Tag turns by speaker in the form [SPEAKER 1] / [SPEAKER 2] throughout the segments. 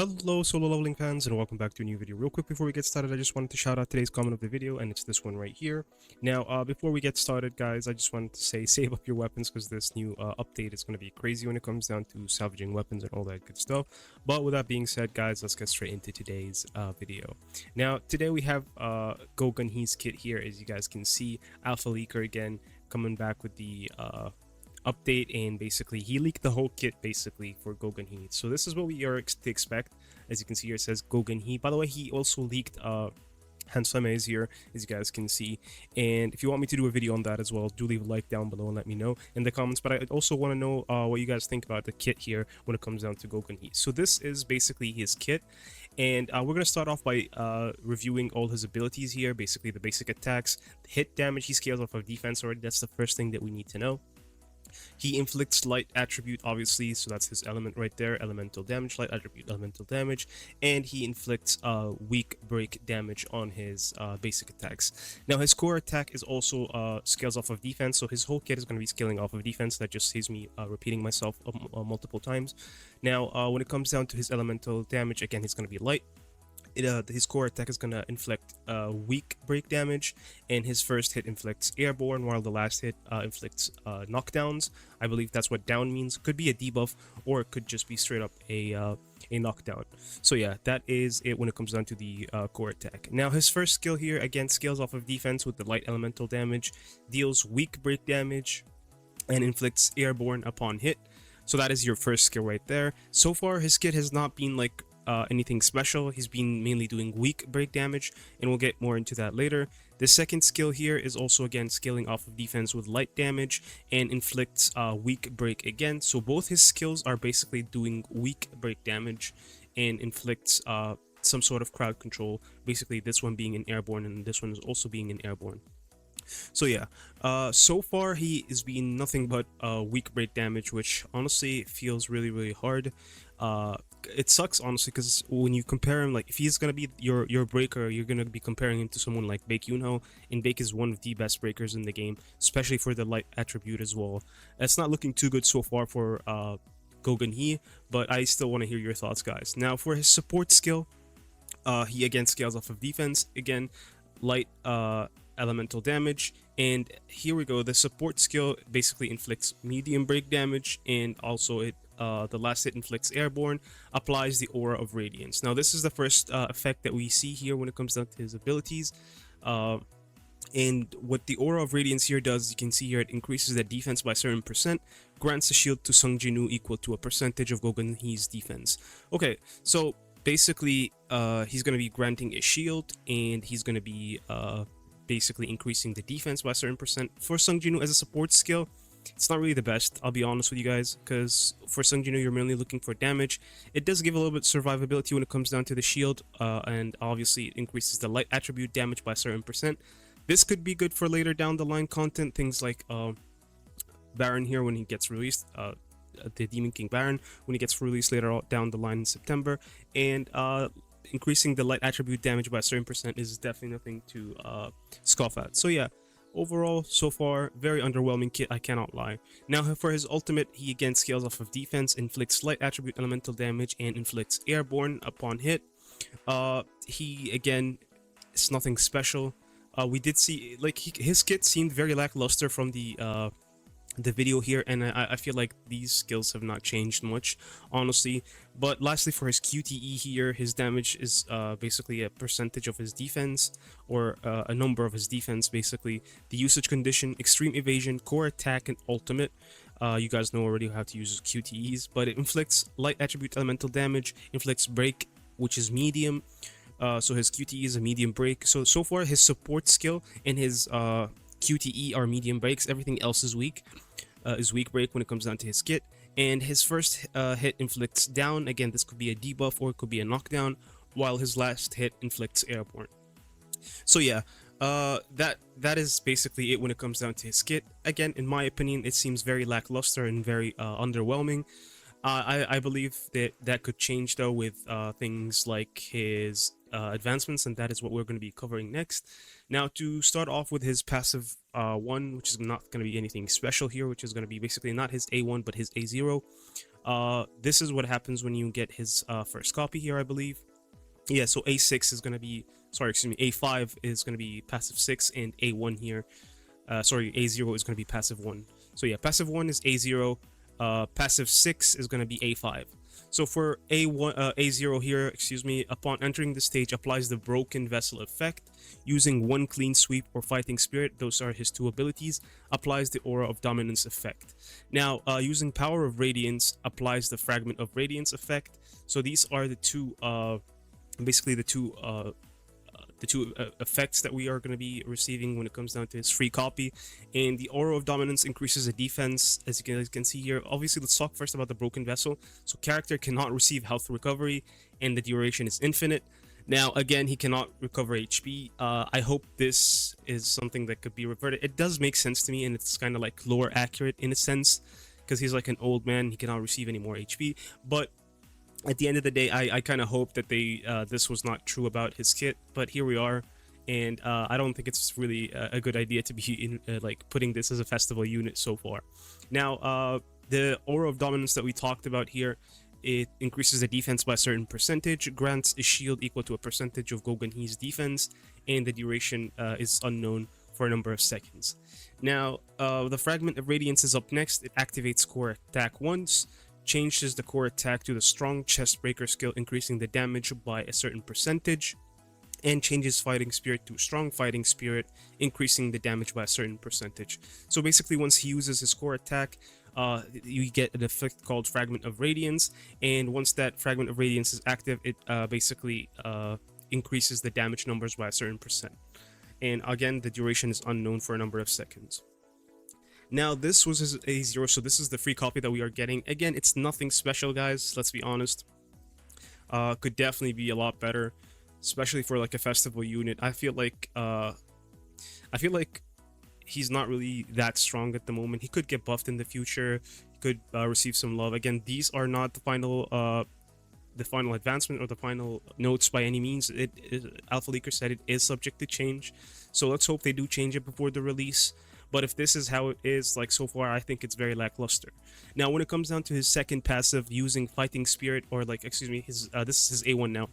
[SPEAKER 1] Hello solo leveling fans and welcome back to a new video. Real quick before we get started, I just wanted to shout out today's comment of the video, and it's this one right here. Now before we get started guys, I just wanted to say save up your weapons because this new update is going to be crazy when it comes down to salvaging weapons and all that good stuff. But with that being said guys, let's get straight into today's video. Now today we have Gogunhee's kit here. As you guys can see, Alpha Leaker again coming back with the update, and basically he leaked the whole kit basically for Gogunhee. So this is what we are to expect. As you can see here, it says Gogunhee. By the way, he also leaked Hansame is here, as you guys can see. And if you want me to do a video on that as well, do leave a like down below and let me know in the comments. But I also want to know what you guys think about the kit here when it comes down to Gogunhee. So this is basically his kit, and we're going to start off by reviewing all his abilities here. Basically the basic attacks, the hit damage he scales off of defense already. That's the first thing that we need to know. He inflicts light attribute, obviously, so that's his element right there, elemental damage, light attribute, elemental damage, and he inflicts weak break damage on his basic attacks. Now his core attack is also scales off of defense, so his whole kit is going to be scaling off of defense. That just saves me repeating myself multiple times. Now when it comes down to his elemental damage, again, he's going to be light. His core attack is going to inflict weak break damage, and his first hit inflicts airborne, while the last hit inflicts knockdowns. I believe that's what down means. Could be a debuff, or it could just be straight up a knockdown. So yeah, that is it when it comes down to the core attack. Now his first skill here, again, scales off of defense with the light elemental damage, deals weak break damage, and inflicts airborne upon hit. So that is your first skill right there. So far his kit has not been like anything special. He's been mainly doing weak break damage, and we'll get more into that later. The second skill here is also again scaling off of defense with light damage and inflicts weak break again. So both his skills are basically doing weak break damage and inflicts some sort of crowd control, basically this one being an airborne and this one is also being an airborne. So yeah, so far he is being nothing but weak break damage, which honestly feels really hard. It sucks honestly, because when you compare him, like if he's gonna be your breaker, you're gonna be comparing him to someone like Baek Yunho, and Baek is one of the best breakers in the game, especially for the light attribute as well. It's not looking too good so far for Gogunhee, but I still want to hear your thoughts guys. Now for his support skill, he again scales off of defense, again light elemental damage, and here we go. The support skill basically inflicts medium break damage, and also it the last hit inflicts airborne, applies the aura of radiance. Now this is the first effect that we see here when it comes down to his abilities, and what the aura of radiance here does, you can see here, it increases the defense by a certain percent, grants a shield to Sung Jin-woo equal to a percentage of Gogunhee's defense. Okay, so basically he's going to be granting a shield, and he's going to be basically increasing the defense by a certain percent. For Sung Jin-woo as a support skill, it's not really the best, I'll be honest with you guys, because for Sung Jin-woo you're mainly looking for damage. It does give a little bit survivability when it comes down to the shield, and obviously it increases the light attribute damage by a certain percent. This could be good for later down the line content, things like Baron here when he gets released, the Demon King Baron when he gets released later down the line in September, and increasing the light attribute damage by a certain percent is definitely nothing to scoff at. So yeah, overall so far very underwhelming kit, I cannot lie. Now for his ultimate, he again scales off of defense, inflicts light attribute elemental damage, and inflicts airborne upon hit. He again, it's nothing special. We did see like his kit seemed very lackluster from the video here, and I feel like these skills have not changed much honestly. But lastly, for his QTE here, his damage is basically a percentage of his defense, or a number of his defense basically. The usage condition, extreme evasion, core attack, and ultimate. You guys know already how to use QTEs, but it inflicts light attribute elemental damage, inflicts break, which is medium. So his QTE is a medium break. So far his support skill and his QTE are medium breaks. Everything else is weak break when it comes down to his kit. And his first hit inflicts down. Again, this could be a debuff or it could be a knockdown, while his last hit inflicts airborne. So yeah, that is basically it when it comes down to his kit. Again, in my opinion, it seems very lackluster and very underwhelming. I believe that could change though with things like his advancements, and that is what we're going to be covering next. Now to start off with his passive 1, which is not going to be anything special here, which is going to be basically not his A1 but his A0. This is what happens when you get his first copy here, I believe. Yeah, so A6 is going to be, sorry, excuse me, A5 is going to be passive 6, and A1 here, sorry, A0 is going to be passive 1. So yeah, passive 1 is A0, passive 6 is going to be A5. So for A0 here, excuse me, upon entering the stage, applies the Broken Vessel effect. Using 1 Clean Sweep or Fighting Spirit, those are his 2 abilities, applies the Aura of Dominance effect. Now, using Power of Radiance, applies the Fragment of Radiance effect. So these are the two, basically the two effects that we are going to be receiving when it comes down to his free copy. And the Aura of Dominance increases the defense, as you can see here. Obviously, let's talk first about the Broken Vessel. So character cannot receive health recovery, and the duration is infinite. Now, again, he cannot recover HP. I hope this is something that could be reverted. It does make sense to me, and it's kind of like lore accurate in a sense, because he's like an old man. He cannot receive any more HP. But at the end of the day, I kind of hope that this was not true about his kit, but here we are, and I don't think it's really a good idea to be like putting this as a festival unit so far. Now, the Aura of Dominance that we talked about here, it increases the defense by a certain percentage, grants a shield equal to a percentage of Goganhee's defense, and the duration is unknown for a number of seconds. Now, the Fragment of Radiance is up next. It activates core attack once, changes the core attack to the Strong Chest Breaker skill, increasing the damage by a certain percentage, and changes Fighting Spirit to Strong Fighting Spirit, increasing the damage by a certain percentage. So basically, once he uses his core attack, you get an effect called Fragment of Radiance, and once that Fragment of Radiance is active, it basically increases the damage numbers by a certain percent. And again, the duration is unknown for a number of seconds. Now, this was his A0, so this is the free copy that we are getting. Again, it's nothing special, guys, let's be honest. Could definitely be a lot better, especially for like a festival unit. I feel like he's not really that strong at the moment. He could get buffed in the future. He could receive some love. Again, these are not the final advancement or the final notes by any means. Alpha Leaker said it is subject to change, so let's hope they do change it before the release. But if this is how it is, like so far, I think it's very lackluster. Now, when it comes down to his second passive, using Fighting Spirit, or like, excuse me, his this is his A1 now.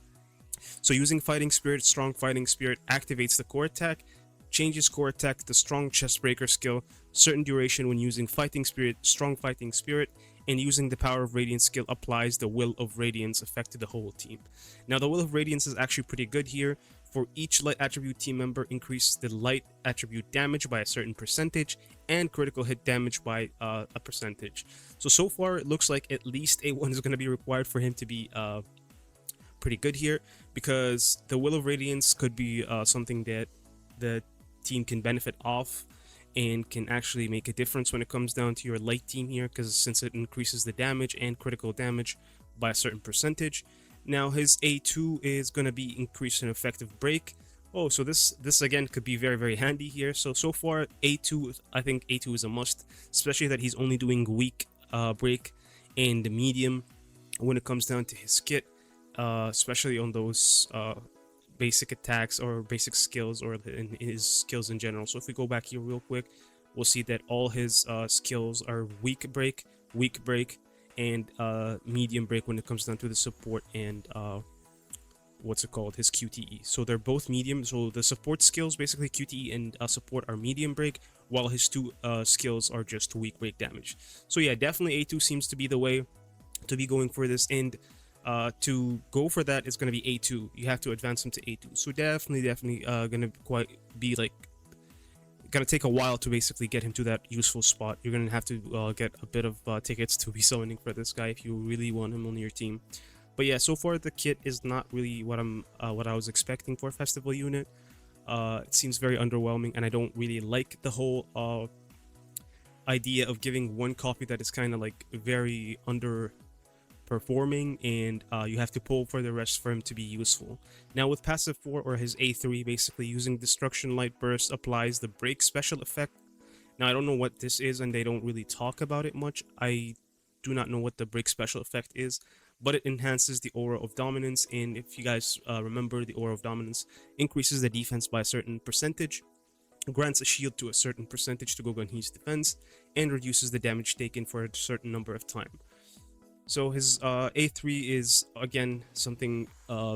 [SPEAKER 1] So using Fighting Spirit, Strong Fighting Spirit activates the core attack, changes core attack to the Strong Chest Breaker skill, certain duration when using Fighting Spirit, Strong Fighting Spirit, and using the Power of Radiance skill applies the Will of Radiance effect to the whole team. Now, the Will of Radiance is actually pretty good here. For each light attribute team member, increase the light attribute damage by a certain percentage and critical hit damage by a percentage. So far it looks like at least A1 is going to be required for him to be pretty good here, because the Will of Radiance could be something that the team can benefit off and can actually make a difference when it comes down to your light team here, because since it increases the damage and critical damage by a certain percentage. Now, his A2 is going to be increase in effective break. Oh, so this again could be very, very handy here. So far, A2, I think A2 is a must, especially that he's only doing weak break and medium when it comes down to his kit, especially on those basic attacks or basic skills, or in his skills in general. So if we go back here real quick, we'll see that all his skills are weak break, and medium break when it comes down to the support and what's it called, his QTE. So they're both medium. So the support skills, basically QTE and support, are medium break, while his two skills are just weak break damage. So yeah, definitely A2 seems to be the way to be going for this, and to go for that is going to be A2. You have to advance him to A2. So definitely gonna take a while to basically get him to that useful spot. You're gonna have to get a bit of tickets to be summoning for this guy if you really want him on your team. But yeah, so far the kit is not really what I was expecting for a festival unit. It seems very underwhelming, and I don't really like the whole idea of giving one copy that is kind of like very underperforming, and you have to pull for the rest for him to be useful. Now, with passive 4 or his A3, basically using Destruction Light Burst applies the break special effect. Now, I don't know what this is, and they don't really talk about it much. I do not know what the break special effect is, but it enhances the Aura of Dominance, and if you guys remember, the Aura of Dominance increases the defense by a certain percentage, grants a shield to a certain percentage to Goganhee's defense, and reduces the damage taken for a certain number of time. So his A3 is again something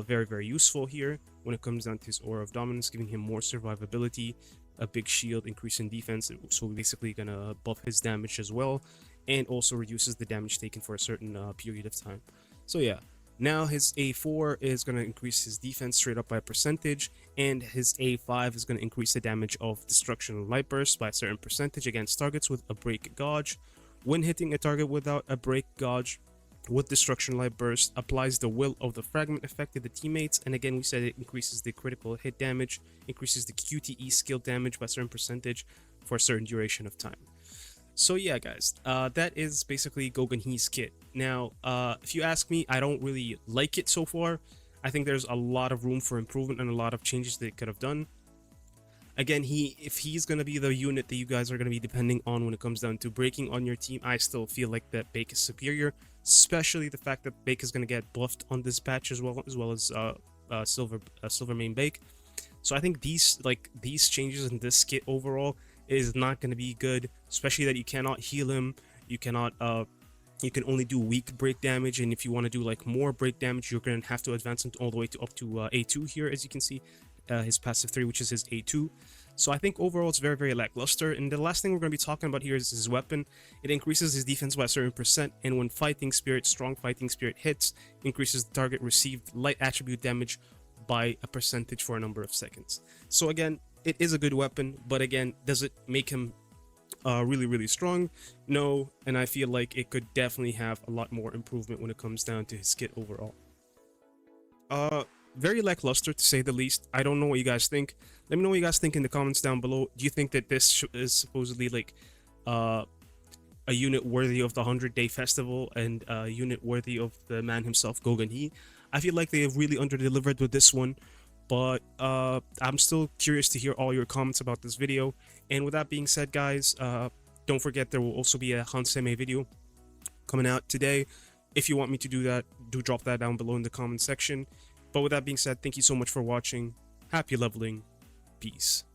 [SPEAKER 1] very very useful here when it comes down to his Aura of Dominance, giving him more survivability, a big shield, increase in defense, so basically gonna buff his damage as well, and also reduces the damage taken for a certain period of time. So yeah, now his A4 is going to increase his defense straight up by a percentage, and his A5 is going to increase the damage of Destruction and Light Burst by a certain percentage against targets with a Break Gauge. When hitting a target without a Break Gauge with Destruction Light Burst, applies the Will of the Fragment effect to the teammates, and again we said it increases the critical hit damage, increases the QTE skill damage by a certain percentage for a certain duration of time. So yeah, guys, that is basically Gogan He's kit. Now, if you ask me, I don't really like it so far. I think there's a lot of room for improvement and a lot of changes they could have done. Again, if he's going to be the unit that you guys are going to be depending on when it comes down to breaking on your team, I still feel like that Bake is superior, especially the fact that Bake is going to get buffed on this patch as well as Silver Main Bake. So I think these changes in this kit overall is not going to be good, especially that you cannot heal him, you cannot you can only do weak break damage, and if you want to do like more break damage, you're going to have to advance him all the way to up to A2 here, as you can see, his passive 3, which is his A2. So I think overall it's very very lackluster. And the last thing we're going to be talking about here is his weapon. It increases his defense by a certain percent, and when strong fighting spirit hits, increases the target received light attribute damage by a percentage for a number of seconds. So again, it is a good weapon, but again, does it make him really strong? No, and I feel like it could definitely have a lot more improvement when it comes down to his kit overall. Very lackluster to say the least. I don't know what you guys think. Let me know what you guys think in the comments down below. Do you think that this is supposedly like a unit worthy of the 100-day festival and a unit worthy of the man himself, Gogan He? I feel like they have really under-delivered with this one, but I'm still curious to hear all your comments about this video. And with that being said, guys, don't forget there will also be a Hanseme video coming out today. If you want me to do that, do drop that down below in the comment section. But with that being said, thank you so much for watching. Happy leveling. Peace.